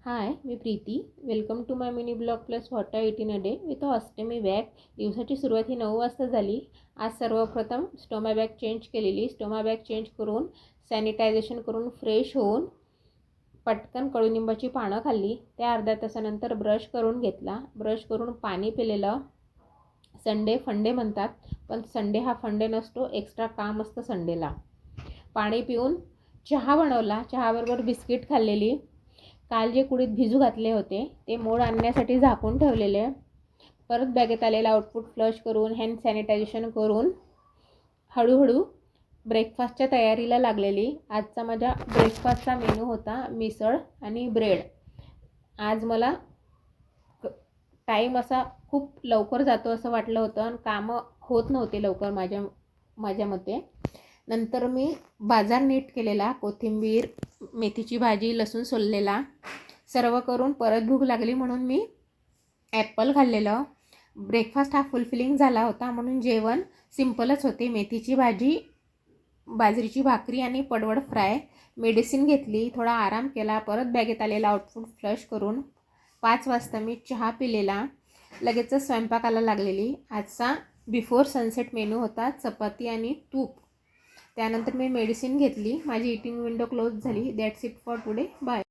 हाय, मी Preeti. Welcome to my mini blog plus what I eat in a day with ostomy bag. दिवसाची सुरुवात ही 9 वाजता झाली. आज सर्वप्रथम स्टोमा बॅग चेंज केलेली. स्टोमा बॅग चेंज करून सॅनिटायझेशन करून फ्रेश होऊन पटकन कडुनिंबाची पानं खाल्ली. त्या अर्ध्या तासानंतर ब्रश करून घेतला. ब्रश करून पाणी पिलेलं. संडे फंडे म्हणतात, पण संडे हा फंडे नसतो, एक्स्ट्रा काम असतं संडेला. पाणी पिऊन चहा बनवला. चहाबरोबर बिस्किट खाल्लेली. काल जे कुडीत भिजू घातले होते ते मोड आणण्यासाठी झाकून ठेवलेले. परत बॅगेत आलेला आउटपुट फ्लश करून हँड सॅनिटायझेशन करून हळूहळू ब्रेकफास्टच्या तयारीला लागलेली. आजचा माझ्या ब्रेकफास्टचा मेनू होता मिसळ आणि ब्रेड. आज मला टाईम असा खूप लवकर जातो असं वाटलं होतं आणि कामं होत नव्हते लवकर माझ्या मते. नंतर मी बाजार नीट केलेला. कोथिंबीर, मेथीची भाजी, लसूण सोललेला. सर्व करून परत भूक लागली म्हणून मी ॲपल खाल्लेलं. ब्रेकफास्ट हा फुलफिलिंग झाला होता म्हणून जेवण सिम्पलच होते. मेथीची भाजी, बाजरीची भाकरी आणि पडवळ फ्राय. मेडिसिन घेतली, थोडा आराम केला. परत बॅगेत आलेला आउटपुट फ्लश करून 5 वाजता मी चहा पिलेला. लगेचच स्वयंपाकाला लागलेली. आजचा बिफोर सनसेट मेनू होता चपाती आणि तूप. त्यानंतर मी मेडिसिन घेतली. माझी ईटिंग विंडो क्लोज झाली. That's it for today. Bye.